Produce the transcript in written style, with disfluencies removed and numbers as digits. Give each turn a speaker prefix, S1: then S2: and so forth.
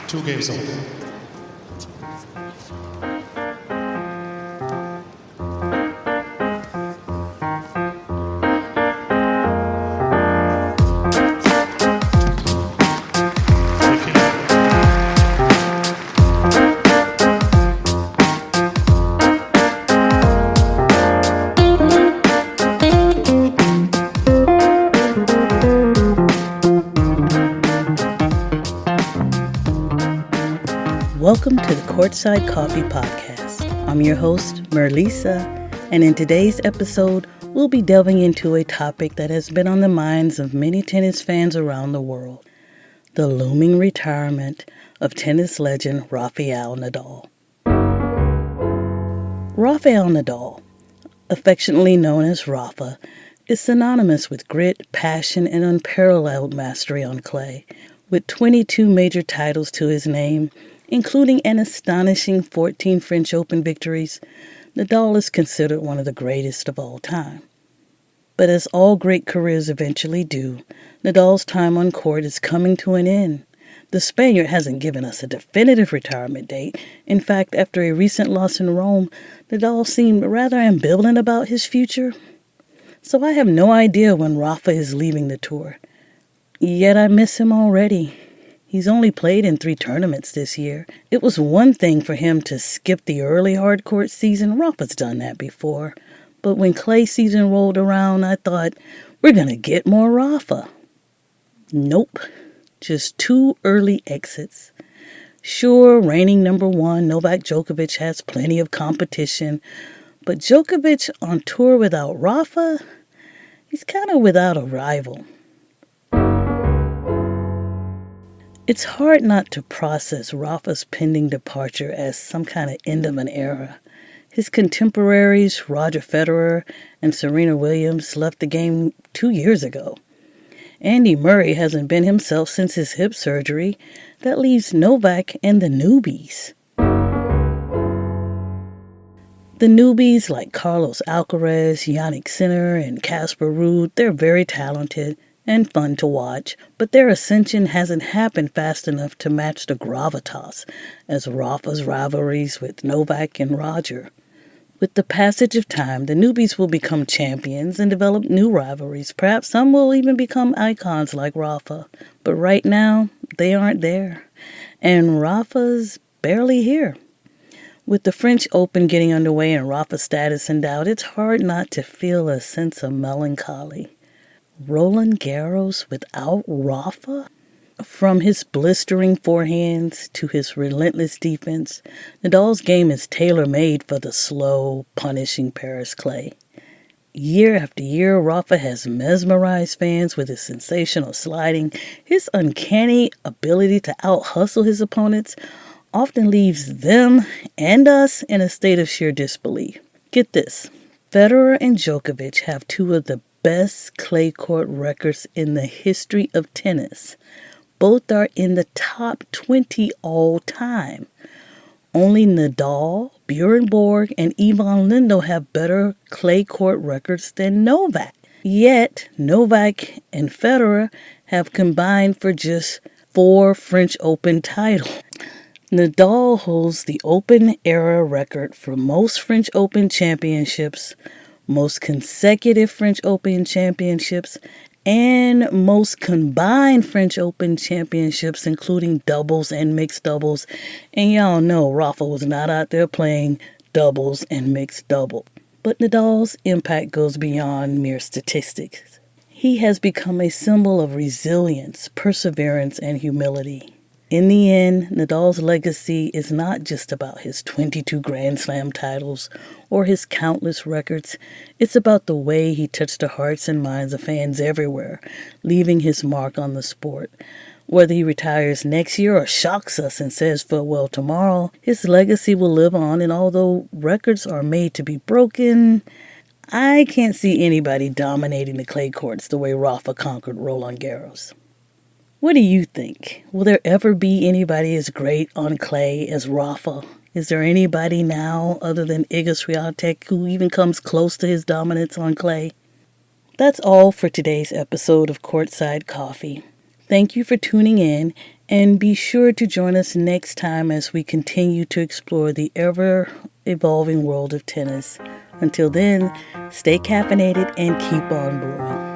S1: Two games open.
S2: Welcome to the Courtside Coffee podcast. I'm your host, Merlisa, and in today's episode, we'll be delving into a topic that has been on the minds of many tennis fans around the world, the looming retirement of tennis legend Rafael Nadal. Rafael Nadal, affectionately known as Rafa, is synonymous with grit, passion, and unparalleled mastery on clay. With 22 major titles to his name, including an astonishing 14 French Open victories, Nadal is considered one of the greatest of all time. But as all great careers eventually do, Nadal's time on court is coming to an end. The Spaniard hasn't given us a definitive retirement date. In fact, after a recent loss in Rome, Nadal seemed rather ambivalent about his future. So I have no idea when Rafa is leaving the tour. Yet I miss him already. He's only played in 3 tournaments this year. It was one thing for him to skip the early hard court season. Rafa's done that before. But when clay season rolled around, I thought, we're going to get more Rafa. Nope. Just 2 early exits. Sure, reigning number 1, Novak Djokovic has plenty of competition. But Djokovic on tour without Rafa? He's kind of without a rival. It's hard not to process Rafa's pending departure as some kind of end of an era. His contemporaries, Roger Federer and Serena Williams, left the game 2 years ago. Andy Murray hasn't been himself since his hip surgery. That leaves Novak and the newbies. The newbies like Carlos Alcaraz, Jannik Sinner, and Casper Ruud, they're very talented and fun to watch, but their ascension hasn't happened fast enough to match the gravitas as Rafa's rivalries with Novak and Roger. With the passage of time, the newbies will become champions and develop new rivalries. Perhaps some will even become icons like Rafa, but right now, they aren't there, and Rafa's barely here. With the French Open getting underway and Rafa's status in doubt, it's hard not to feel a sense of melancholy. Roland Garros without Rafa? From his blistering forehands to his relentless defense, Nadal's game is tailor-made for the slow, punishing Paris clay. Year after year, Rafa has mesmerized fans with his sensational sliding. His uncanny ability to out-hustle his opponents often leaves them and us in a state of sheer disbelief. Get this, Federer and Djokovic have 2 of the best clay court records in the history of tennis. Both are in the top 20 all time. Only Nadal, Bjorn Borg, and Ivan Lendl have better clay court records than Novak. Yet, Novak and Federer have combined for just 4 French Open titles. Nadal holds the Open era record for most French Open championships, most consecutive French Open championships, and most combined French Open championships, including doubles and mixed doubles. And y'all know Rafa was not out there playing doubles and mixed double. But Nadal's impact goes beyond mere statistics. He has become a symbol of resilience, perseverance, and humility. In the end, Nadal's legacy is not just about his 22 Grand Slam titles or his countless records. It's about the way he touched the hearts and minds of fans everywhere, leaving his mark on the sport. Whether he retires next year or shocks us and says farewell tomorrow, his legacy will live on, and although records are made to be broken, I can't see anybody dominating the clay courts the way Rafa conquered Roland Garros. What do you think? Will there ever be anybody as great on clay as Rafa? Is there anybody now other than Iga Swiatek who even comes close to his dominance on clay? That's all for today's episode of Courtside Coffee. Thank you for tuning in, And be sure to join us next time as we continue to explore the ever-evolving world of tennis. Until then, stay caffeinated and keep on brewing.